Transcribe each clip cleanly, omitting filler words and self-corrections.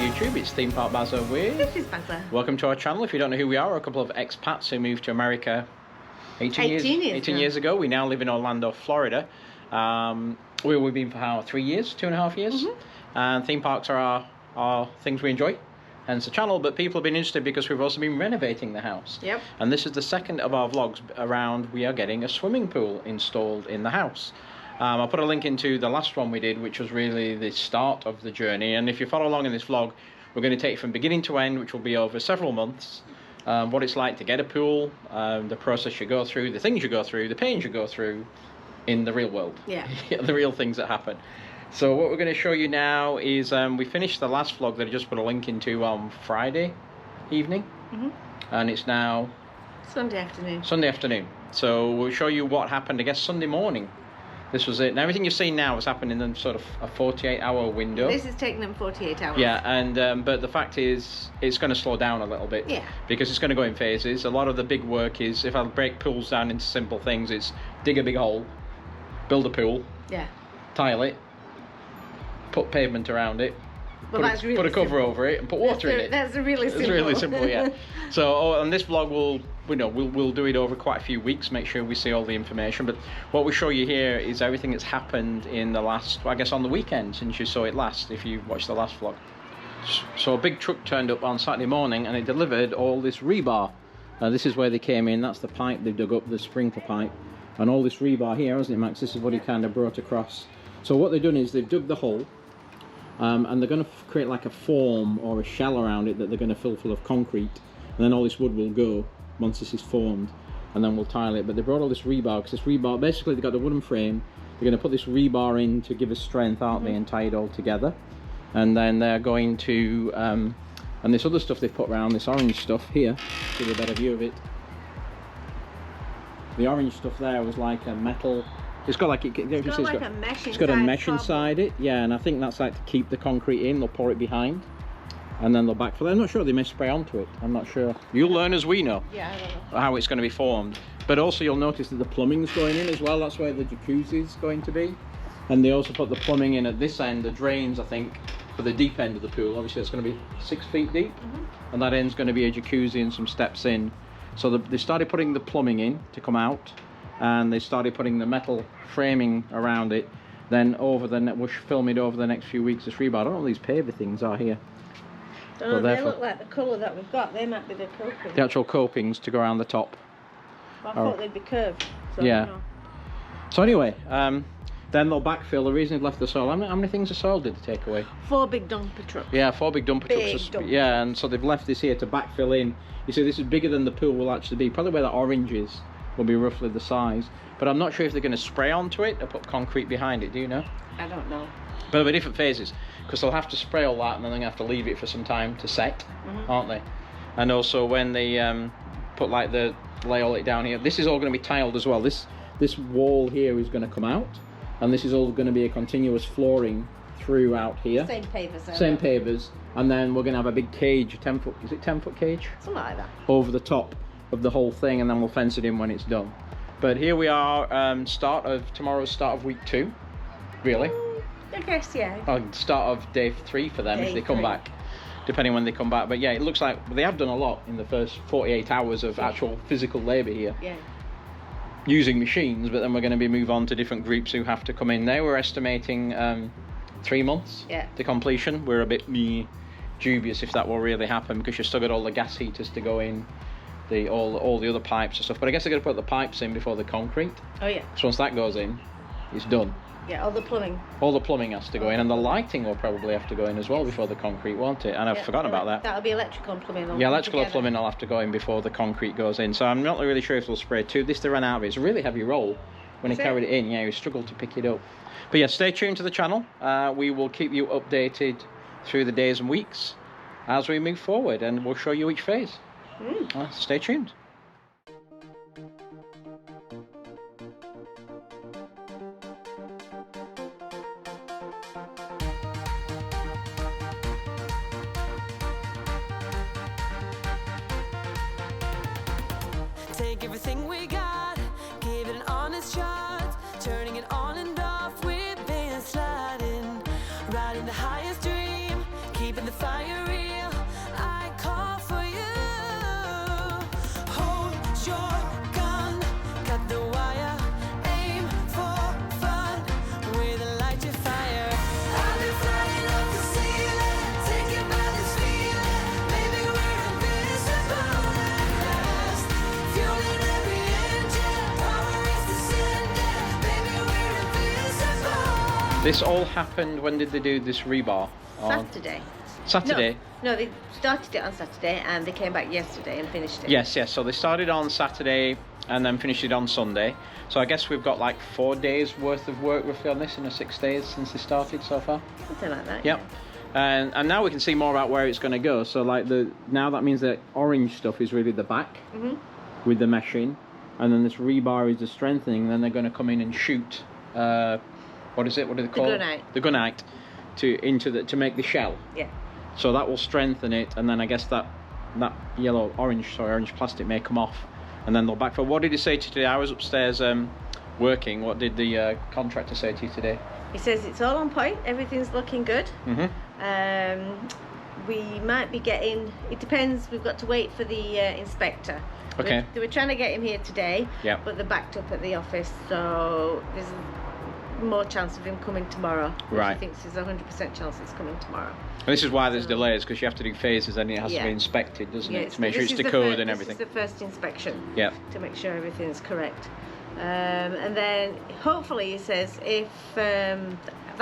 YouTube. It's Theme Park Bazza with... This is Bazza. Welcome to our channel. If you don't know who we are, we're a couple of expats who moved to America 18 years ago. We now live in Orlando, Florida. We've been for how, 3 years, 2.5 years? And theme parks are our things we enjoy. Hence the channel, but people have been interested because we've also been renovating the house. Yep. And this is the second of our vlogs around we are getting a swimming pool installed in the house. I'll put a link into the last one we did, which was really the start of the journey. And if you follow along in this vlog, we're going to take it from beginning to end, which will be over several months. What it's like to get a pool, the process you go through, the things you go through, the pains you go through in the real world. Yeah. The real things that happen. So what we're going to show you now is we finished the last vlog that I just put a link into on Friday evening. And it's now Sunday afternoon. Sunday afternoon. So we'll show you what happened, I guess, Sunday morning. This was it. And everything you've seen now has happened in a sort of a 48-hour window. This is taking them 48 hours. Yeah, and but the fact is, it's going to slow down a little bit. Yeah. Because it's going to go in phases. A lot of the big work is, if I break pools down into simple things, it's dig a big hole, build a pool, tile it, put pavement around it, put a cover over it, and put water in it. That's really simple. It's really simple, yeah. So on this vlog, we'll do it over quite a few weeks, make sure we see all the information. But what we show you here is everything that's happened in the last, I guess, on the weekend since you saw it last, if you watched the last vlog. So a big truck turned up on Saturday morning and it delivered all this rebar. This is where they came in. That's the pipe they dug up, the sprinkler pipe, and all this rebar here, isn't it, Max? This is what he kind of brought across. So what they've done is they've dug the hole. And they're going to create like a form or a shell around it that they're going to fill full of concrete, and then all this wood will go once this is formed, and then we'll tile it. But they brought all this rebar, because this rebar, basically they've got the wooden frame, they're going to put this rebar in to give us strength, aren't they, and tie it all together. And then they're going to and this other stuff they've put around, this orange stuff here, give you a better view of it. The orange stuff there was like a metal. It's got like it's got a mesh inside it, yeah, and I think that's like to keep the concrete in. They'll pour it behind, and then they'll backfill. I'm not sure, they may spray onto it. I'm not sure. You'll learn as we know. Yeah, I don't know how it's going to be formed. But also you'll notice that the plumbing's going in as well. That's where the jacuzzi's going to be, and they also put the plumbing in at this end. The drains, I think, for the deep end of the pool. Obviously, it's going to be 6 feet deep, and that end's going to be a jacuzzi and some steps in. So they started putting the plumbing in to come out. And they started putting the metal framing around it. Then we'll film it over the next few weeks. This rebar. I don't know what these paver things are here. They look like the colour that we've got. They might be the coping. The actual copings to go around the top. Well, I thought they'd be curved. So yeah. So anyway, then they'll backfill. The reason they've left the soil. How many things of soil did they take away? 4 big dumper trucks. Yeah, 4 big dumper trucks. Yeah, and so they've left this here to backfill in. You see, this is bigger than the pool will actually be. Probably where the orange is will be roughly the size, but I'm not sure if they're going to spray onto it or put concrete behind it. Do you know? I don't know. But there'll be different phases, because they'll have to spray all that and then they're going to have to leave it for some time to set, aren't they? And also when they put like lay all it down here, this is all going to be tiled as well. This wall here is going to come out, and this is all going to be a continuous flooring throughout here. Same pavers. Same pavers, and then we're going to have a big cage, a 10-foot, is it 10-foot cage? Something like that. Over the top of the whole thing, and then we'll fence it in when it's done. But here we are, tomorrow's start of week 2, really. I guess, yeah. Start of day 3 for them if they come back, depending when they come back. But yeah, it looks like they have done a lot in the first 48 hours of actual physical labour here. Yeah. Using machines, but then we're going to be move on to different groups who have to come in. Now we're estimating 3 months to completion. We're a bit dubious if that will really happen, because you've still got all the gas heaters to go in, all the other pipes and stuff. But I guess they're going to put the pipes in before the concrete. Oh yeah. So once that goes in, it's done. Yeah, all the plumbing. All the plumbing has to go in, and the lighting will probably have to go in as well before the concrete, won't it? And I've forgotten about that. That'll be electrical and plumbing. Yeah, electrical and plumbing will have to go in before the concrete goes in. So I'm not really sure if they'll spray too. They ran out of it. It's a really heavy roll when he carried it in. Yeah, he struggled to pick it up. But yeah, stay tuned to the channel. We will keep you updated through the days and weeks as we move forward, and we'll show you each phase. Stay tuned. Take everything we got, give it an honest shot, turning it on and off, we've been sliding, riding the highest dream, keeping the fire This all happened, when did they do this rebar? Saturday. Saturday? No, they started it on Saturday and they came back yesterday and finished it. Yes. So they started on Saturday and then finished it on Sunday. So I guess we've got like 4 days worth of work roughly on this in the 6 days since they started so far. Something like that. Yep. Yeah. And now we can see more about where it's going to go. So like now that means the orange stuff is really the back with the meshing, and then this rebar is the strengthening. Then they're going to come in and shoot. What is it? What do they call it? The gunite to make the shell. Yeah. So that will strengthen it, and then I guess that orange plastic may come off, and then they'll backfill. What did he say to you today? I was upstairs working. What did the contractor say to you today? He says it's all on point. Everything's looking good. We might be getting. It depends. We've got to wait for the inspector. Okay. They were trying to get him here today. Yeah. But they're backed up at the office, so there's more chance of him coming tomorrow. Right. He thinks there's a 100% chance it's coming tomorrow. And this is why there's delays, because you have to do phases and it has to be inspected, doesn't it? To make sure it's the code and everything. This is the first inspection. Yeah. To make sure everything's correct. And then hopefully he says if that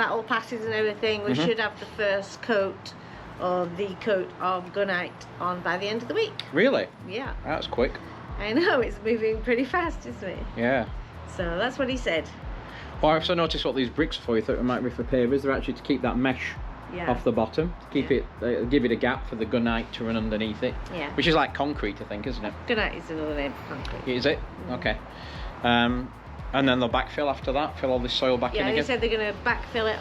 all passes and everything, we should have the first coat or the coat of gunite on by the end of the week. Really? Yeah. That's quick. I know, it's moving pretty fast, isn't it? Yeah. So that's what he said. Well, I also noticed what these bricks are for. You thought it might be for pavers. They're actually to keep that mesh off the bottom, to keep it, give it a gap for the gunite to run underneath it. Yeah. Which is like concrete, I think, isn't it? Gunite is another name for concrete. Is it? Okay. And then they'll backfill after that, fill all this soil back in again. Yeah, they said they're going to backfill it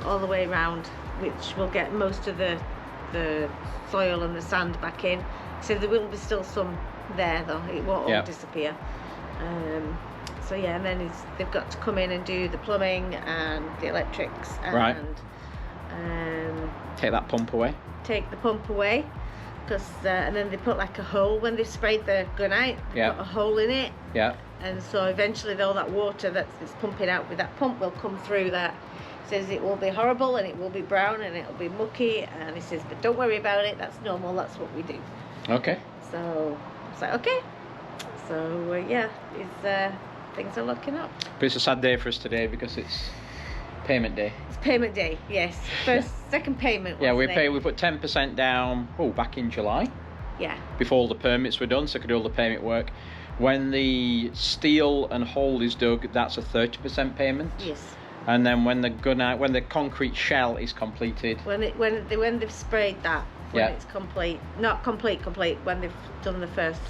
all the way around, which will get most of the soil and the sand back in. So there will be still some there, though. It won't all disappear. So yeah, and then they've got to come in and do the plumbing and the electrics and take that pump away. Take the pump away, because and then they put like a hole when they've sprayed the gunite. They put a hole in it. Yeah. And so eventually all that water that's pumping out with that pump will come through that. He says it will be horrible and it will be brown and it'll be mucky, and he says, but don't worry about it, that's normal, that's what we do. Okay. So it's like, okay. So yeah, things are looking up. But it's a sad day for us today because it's payment day. It's payment day, yes. Second payment. Yeah, we put 10% down back in July. Yeah. Before all the permits were done, so I could do all the payment work. When the steel and hole is dug, that's a 30% payment. Yes. And then when the concrete shell is completed, when they've sprayed that, when it's complete, not complete, when they've done the first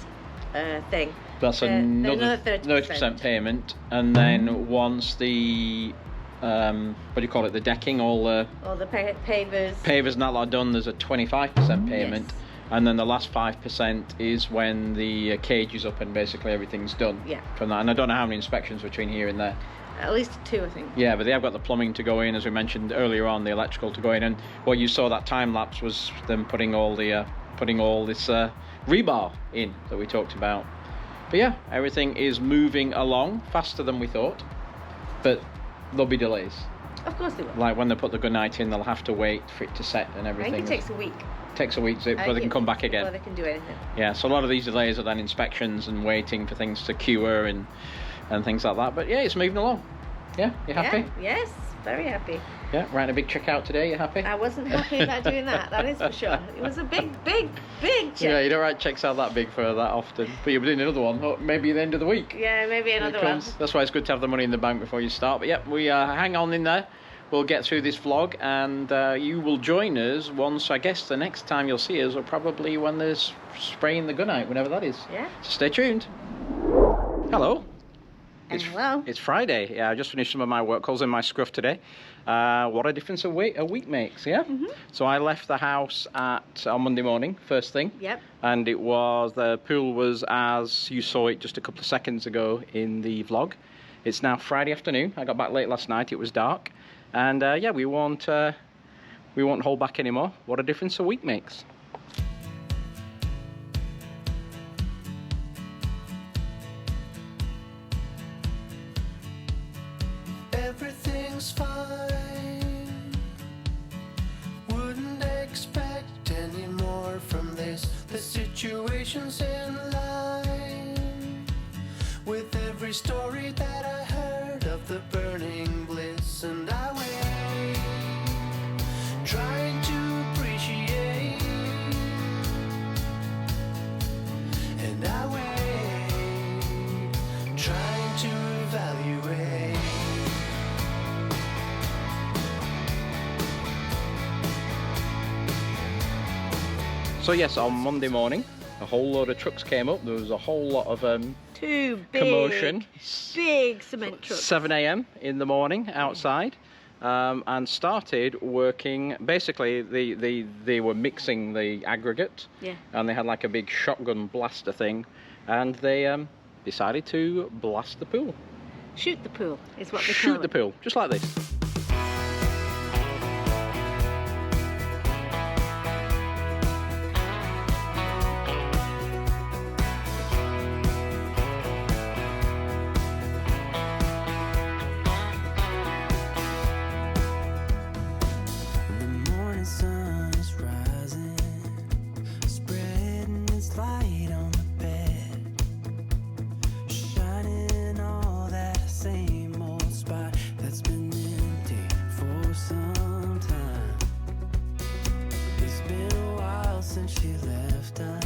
thing. That's another 30% payment. And then once the what do you call it? The decking, all the pavers and that lot are done, there's a 25% payment. Yes. And then the last 5% is when the cage is up and basically everything's done. Yeah. From that, and I don't know how many inspections between here and there. At least 2, I think. Yeah, but they have got the plumbing to go in, as we mentioned earlier on, the electrical to go in, and what you saw that time lapse was them putting all this rebar in that we talked about. But yeah, everything is moving along faster than we thought, but there'll be delays. Of course they will. Like when they put the gunite in, they'll have to wait for it to set and everything. I think it takes a week. Takes a week before they can come back again. Before they can do anything. Yeah, so a lot of these delays are then inspections and waiting for things to cure and things like that. But yeah, it's moving along. Yeah, you happy? Yeah, yes, very happy. Yeah, writing a big check out today, you happy? I wasn't happy about doing that is for sure. It was a big check. Yeah, you don't write checks out that big for that often. But you'll be doing another one, maybe at the end of the week. Yeah, maybe another one. That's why it's good to have the money in the bank before you start. But yeah, we hang on in there. We'll get through this vlog, and you will join us once, I guess the next time you'll see us, or probably when there's spraying the gunite, whenever that is. Yeah. So stay tuned. Hello. Hello. It's Friday. Yeah, I just finished some of my work calls in my scruff today. What a difference a week makes, yeah? Mm-hmm. So I left the house on Monday morning, first thing. Yep. And the pool was as you saw it just a couple of seconds ago in the vlog. It's now Friday afternoon. I got back late last night. It was dark. And yeah, we won't hold back anymore. What a difference a week makes. Everything's fine. Wouldn't expect any more from this. The situation's in line with every story that I heard of the burning bliss, and I wait, trying to appreciate, and I wait, trying to evaluate. So yes, on Monday morning, a whole load of trucks came up. There was a whole lot of Two big, commotion. big cement trucks. 7 a.m. in the morning outside, and started working. Basically, they were mixing the aggregate, Yeah. and they had like a big shotgun blaster thing, and they decided to blast the pool. Shoot the pool is what they call Shoot it. the pool, just like this. The morning sun is rising, spreading its light on the bed, shining all that same old spot that's been empty for some time. It's been a while since she left us,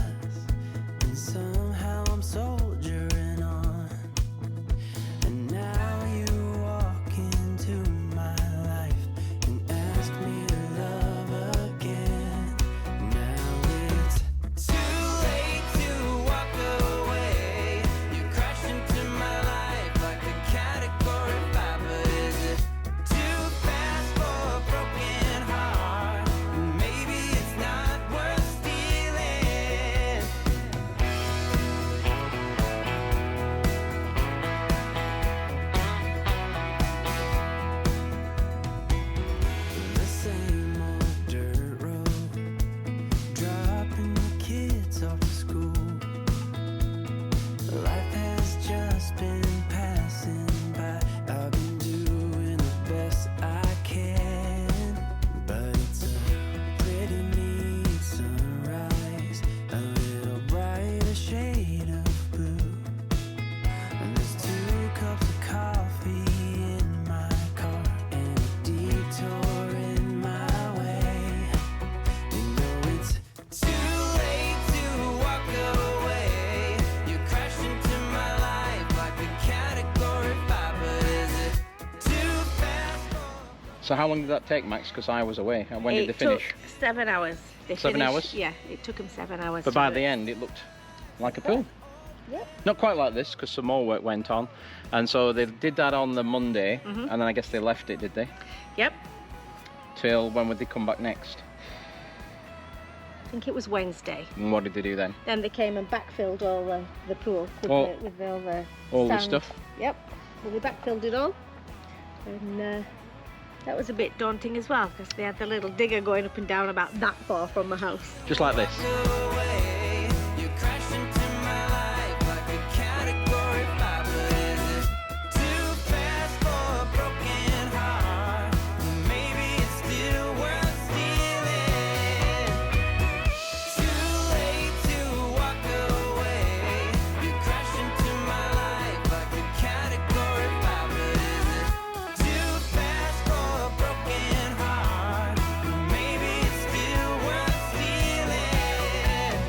and somehow I'm soldiering on. And now you walk into my life and ask me to love again. Now it's too late to walk away. You crashed into my life like a category 5, but is it too fast for a broken heart? Maybe it's not worth stealing. The same old dirt road, dropping the kids off to school. Life has just been passing by. I've been doing the best I can, but it's a pretty neat sunrise, a little brighter shade of blue. And there's 2 cups of coffee in my car and a detour in my way. You know it's too late to walk away. You crashed into my life like a category 5, but is it too fast for... So how long did that take, Max? Because I was away. And when did they finish? Took 7 hours. They 7 finished- hours? Yeah, it took them 7 hours. But to by do the it. end, it looked like a pool. Yep. Not quite like this, because some more work went on. And so they did that on the Monday, and then I guess they left it, did they? Yep. Till when would they come back next? I think it was Wednesday. And what did they do then? Then they came and backfilled all the pool with, All- with all the all the sand. stuff? Yep. Well, they backfilled it all. And that was a bit daunting as well, because they had the little digger going up and down about that far from the house. Just like this. away. You crashed into my life like a category 5, but is it too fast for a broken heart? Maybe it's still worth stealing. Too late to walk away. You crashed into my life like a category 5, but is it too fast for a broken heart? Maybe it's still worth stealing.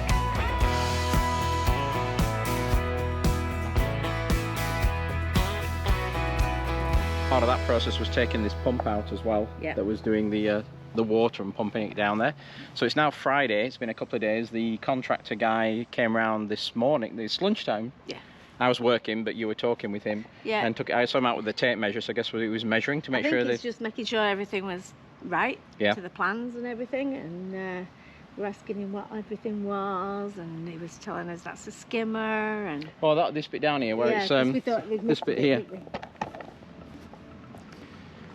Part of that process was taking this pump out as well. Yeah. That was doing the water and pumping it down there. So it's now Friday. It's been a couple of days. The contractor guy came around this morning. It's lunchtime. Yeah. I was working, but you were talking with him. Yeah. And I saw him out with the tape measure. So I guess he was measuring to make I sure think that. it's just making sure everything was right Yeah. to the plans and everything. And we were asking him what everything was, and he was telling us that's a skimmer. And Oh, this bit down here where yeah, it's 'cause we thought we'd this missed bit it, here. didn't we?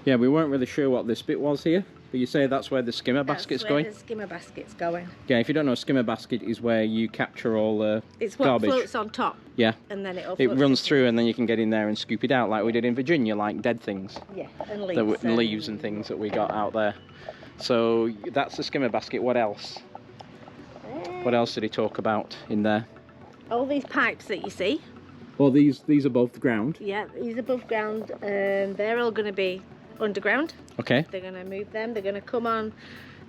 Yeah, we weren't really sure what this bit was here, but you say that's where the skimmer That's basket's where going. the skimmer basket's going. Yeah, if you don't know, a skimmer basket is where you capture all the It's what garbage. floats on top, Yeah, and then it all it floats runs into- through, and then you can get in there and scoop it out, like we did in Virginia, like dead things, Yeah, and leaves. leaves and things that we got out there. So that's the skimmer basket. What else? What else did he talk about in there? All these pipes that you see, Well, these are both ground. Yeah, these above ground. They're all going to be underground. Okay. They're going to move them. They're going to come on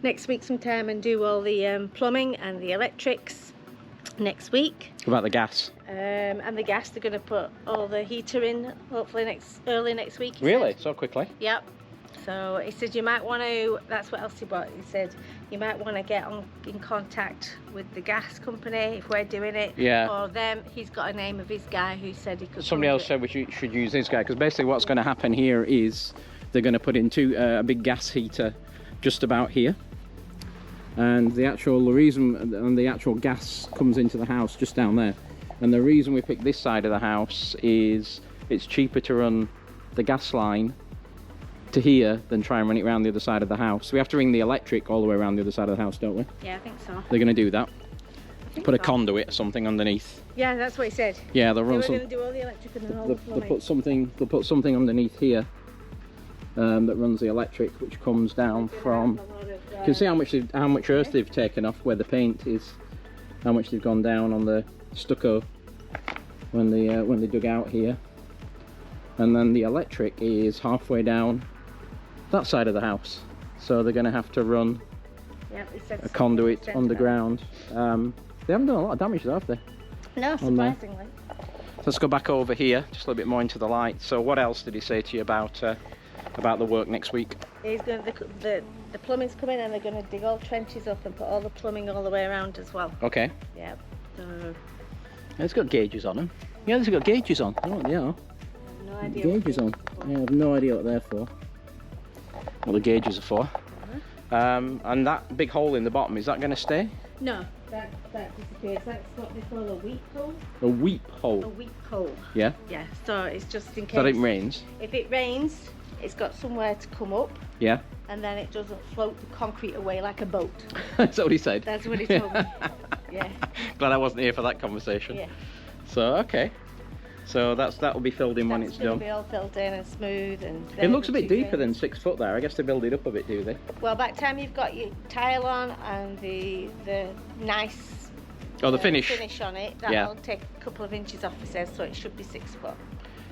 next week sometime and do all the plumbing and the electrics next week. What about the gas? And the gas, they're going to put all the heater in hopefully early next week. Really? So quickly? Yep. So he said you might want to, that's what else he bought. He said you might want to get in contact with the gas company if we're doing it. Yeah. Or them. He's got a name of his guy who said he could. Somebody else said we should use this guy, because basically what's going to happen here is they're going to put in a big gas heater just about here. And the reason, and the actual gas comes into the house just down there. And the reason we picked this side of the house is it's cheaper to run the gas line to here than try and run it around the other side of the house. So we have to ring the electric all the way around the other side of the house, don't we? Yeah, I think so. They're going to do that. Put a so. conduit or something underneath. Yeah, that's what he said. Yeah, they'll They run were some. going to do all the electric and then all the They'll plumbing. put something underneath here that runs the electric, which comes down from. You can see how much earth they've taken off where the paint is, how much they've gone down on the stucco when they dug out here, and then the electric is halfway down that side of the house. So they're going to have to run a conduit underground. They haven't done a lot of damage though, have they? No, surprisingly. Let's go back over here, just a little bit more into the light. So what else did he say to you about the work next week? He's going the plumbing's coming and they're going to dig all trenches up and put all the plumbing all the way around as well. Okay. Yeah. So It's got gauges on them. Yeah, it's got gauges on. I don't know what they are. I have no idea. Gauges on. Yeah, I have no idea what they're for. What the gauges are for. And that big hole in the bottom, is that going to stay? No, that disappears. That's what they call a weep hole. A weep hole. A weep hole. Yeah. Yeah. So it's just in case. So that it rains. If it rains, it's got somewhere to come up. Yeah. And then it doesn't float the concrete away like a boat. That's what he said. That's what he told me. Yeah. Glad I wasn't here for that conversation. Yeah. So okay. So that will be filled in when it's done. It'll be all filled in and smooth and. It looks a bit deeper than 6 foot there. I guess they build it up a bit, do they? Well, by the time you've got your tile on and the nice. Oh, the finish. Finish on it. That'll take a couple of inches off. He says, so it should be 6 foot.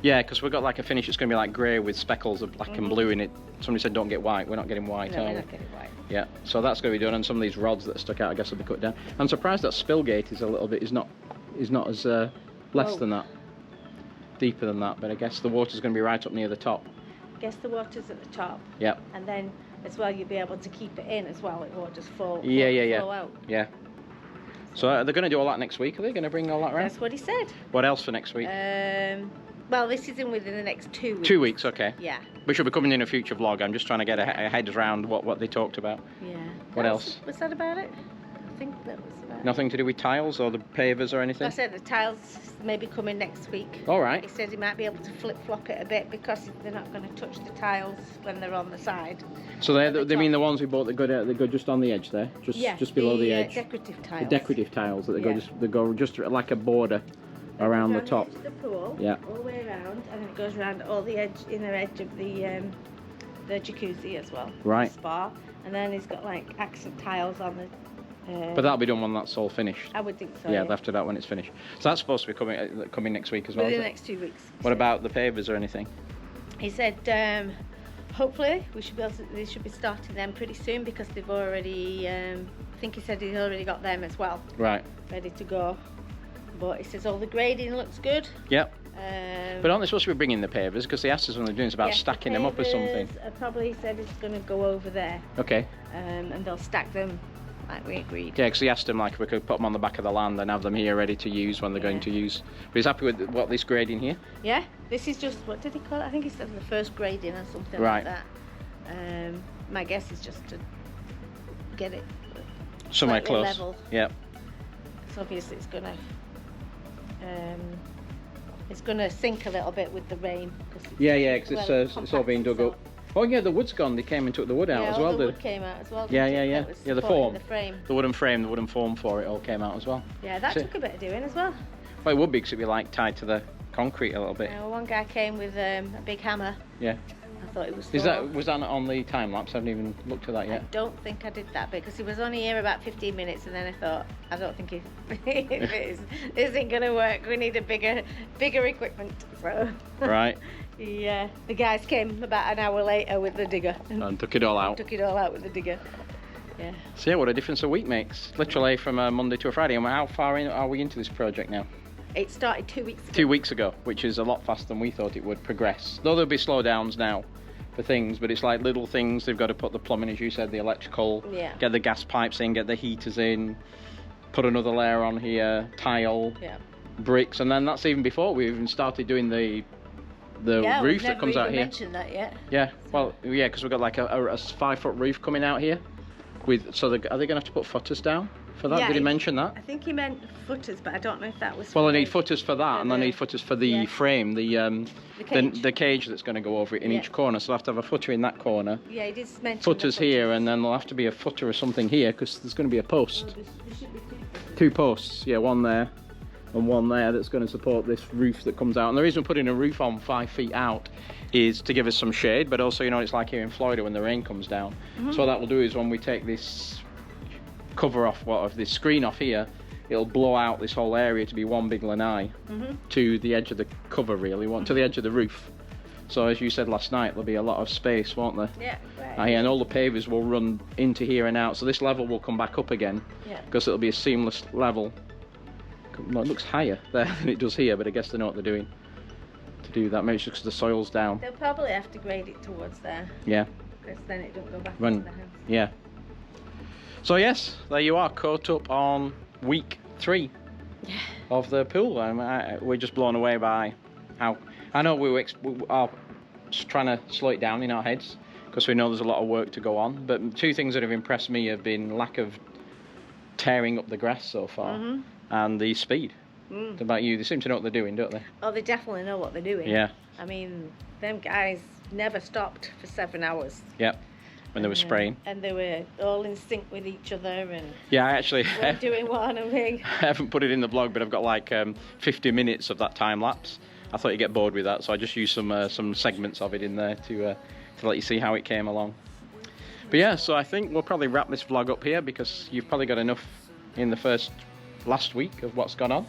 Yeah, because we've got like a finish that's going to be like grey with speckles of black and blue in it. Somebody said don't get white. We're not getting white. No, we're not getting white. Yeah, so that's going to be done, and some of these rods that are stuck out, I guess, will be cut down. I'm surprised that spill gate is not as less than that, deeper than that. But I guess the water's going to be right up near the top. I guess the water's at the top. Yeah. And then as well, you'll be able to keep it in as well. It won't just flow out. Yeah. So they're going to do all that next week. Are they going to bring all that around? That's what he said. What else for next week? Well, this is within the next 2 weeks. 2 weeks, okay. Yeah. We should be coming in a future vlog. I'm just trying to get a head around what they talked about. Yeah. What else? Was that about it? I think that was about it. Nothing to do with tiles or the pavers or anything? I said the tiles may be coming next week. All right. He said he might be able to flip-flop it a bit because they're not going to touch the tiles when they're on the side. So they mean the ones we bought that go just on the edge there, just below the edge. Decorative tiles. The decorative tiles that they go just like a border around the top. The edge of the pool, Yeah. all the way around, and it goes around all the inner edge of the jacuzzi as well. Right. The spa, and then he's got like accent tiles on the. But that'll be done when that's all finished. I would think so. Yeah, after that when it's finished. So that's supposed to be coming next week as well. Within is the it? next 2 weeks. What about the pavers or anything? He said hopefully they should be starting them pretty soon because they've already. I think he said he's already got them as well. Right. Ready to go. But he says all the grading looks good. Yep. But aren't they supposed to be bringing the pavers? Because they asked us when they're doing it's about stacking them up or something. Probably said it's going to go over there. Okay. And they'll stack them like we agreed. Yeah, because he asked them like if we could put them on the back of the land and have them here ready to use when they're going to use. But he's happy with what this grading here? Yeah, this is just, what did he call it? I think he said the first grading or something right. like that. My guess is just to get it somewhere close. Level. Yeah. So obviously it's going to sink a little bit with the rain. Yeah, because it's all being dug up. Oh yeah, the wood's gone. They came and took the wood out as well. The wood came out as well. Yeah. The form. The frame. The wooden frame, the wooden form for it all came out as well. Yeah, that took a bit of doing as well. Well, it would be because it'd be like tied to the concrete a little bit. One guy came with a big hammer. Yeah. I thought it was. Was that on the time lapse? I haven't even looked at that I yet. don't think I did that because he was only here about 15 minutes, and then I thought, I don't think if it isn't gonna work. We need a bigger equipment. So Right. yeah, the guys came about an hour later with the digger And took it all out. took it all out with the digger. Yeah. So yeah, what a difference a week makes. Literally from a Monday to a Friday. And how far in are we into this project now? It started 2 weeks ago. 2 weeks ago, which is a lot faster than we thought it would progress. Though there'll be slowdowns now for things, but it's like little things. They've got to put the plumbing, as you said, the electrical, Yeah. get the gas pipes in, get the heaters in, put another layer on here, tile, Yeah. bricks, and then that's even before we even started doing the Yeah, roof we've that never comes out even here. mentioned that yet. Yeah, well, yeah, because we've got like a 5-foot roof coming out here. Are they going to have to put footers down for that? Yeah, Did he mention that? I think he meant footers, but I don't know if that was. Well, I for need the- footers for that, and I need footers for the Yeah. frame, the cage. the cage that's going to go over it in Yeah. each corner. So I'll have to have a footer in that corner, Yeah, he did mention. footers the here, and then there'll have to be a footer or something here because there's going to be a post. Two posts, yeah, one there and one there that's going to support this roof that comes out. And the reason we're putting a roof on 5 feet out is to give us some shade, but also, you know, it's like here in Florida when the rain comes down. So what that will do is when we take this cover off, this screen off here, it'll blow out this whole area to be one big lanai to the edge of the cover, really, to the edge of the roof. So as you said last night, there'll be a lot of space, won't there? Yeah, right. And all the pavers will run into here and out, so this level will come back up again Yeah. because it'll be a seamless level. No, it looks higher there than it does here, but I guess they know what they're doing to do that. Maybe it's just because the soil's down. They'll probably have to grade it towards there, Yeah, because then it don't go back Run. into the house. yeah. So yes, there you are, caught up on week 3 of the pool. We're just blown away by how. I know we are just trying to slow it down in our heads because we know there's a lot of work to go on. But 2 things that have impressed me have been lack of tearing up the grass so far and the speed. What about you? They seem to know what they're doing, don't they? Oh, they definitely know what they're doing. Yeah. I mean, them guys never stopped for 7 hours. Yep. When they were spraying. And they were all in sync with each other and Yeah, I actually one doing one and we. I haven't put it in the blog, but I've got like 50 minutes of that time lapse. I thought you'd get bored with that, so I just used some segments of it in there to let you see how it came along. But yeah, so I think we'll probably wrap this vlog up here because you've probably got enough in the last week of what's gone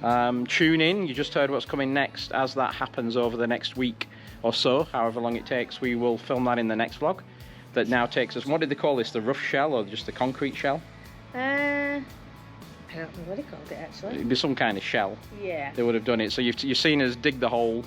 on. Tune in, you just heard what's coming next. As that happens over the next week or so, however long it takes, we will film that in the next vlog. That now takes us, what did they call this, the rough shell or just the concrete shell? I don't know what he called it actually. It'd be some kind of shell. Yeah. They would have done it. So you've seen us dig the hole,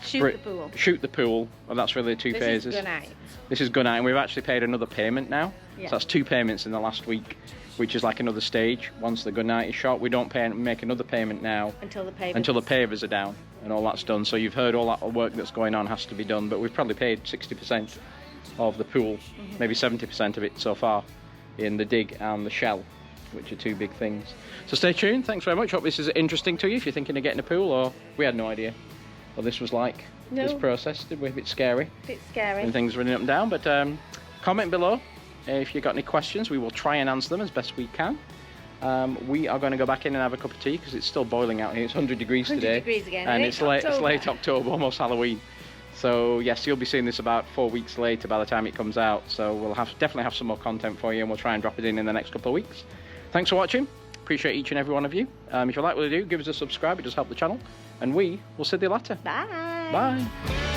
Shoot the pool. shoot the pool, and that's really the 2 phases. This is gunite. This is gunite, and we've actually paid another payment now. Yeah. So that's 2 payments in the last week, which is like another stage. Once the gunite is shot, we don't make another payment now Until the pavers. until the pavers are down and all that's done. So you've heard all that work that's going on has to be done, but we've probably paid 60% of the pool, maybe 70% of it so far in the dig and the shell, which are 2 big things. So stay tuned. Thanks very much. Hope this is interesting to you if you're thinking of getting a pool, or we had no idea what this was like. No. This process, did we? A bit scary A bit scary. and things running up and down, but comment below if you've got any questions. We will try and answer them as best we can. We are going to go back in and have a cup of tea because it's still boiling out here. It's 100 degrees 100 today, degrees again, and and it's it's late October, almost Halloween. So yes, you'll be seeing this about 4 weeks later by the time it comes out. So we'll definitely have some more content for you, and we'll try and drop it in the next couple of weeks. Thanks for watching. Appreciate each and every one of you. If you like what we do, give us a subscribe. It does help the channel, and we will see you later. Bye. Bye.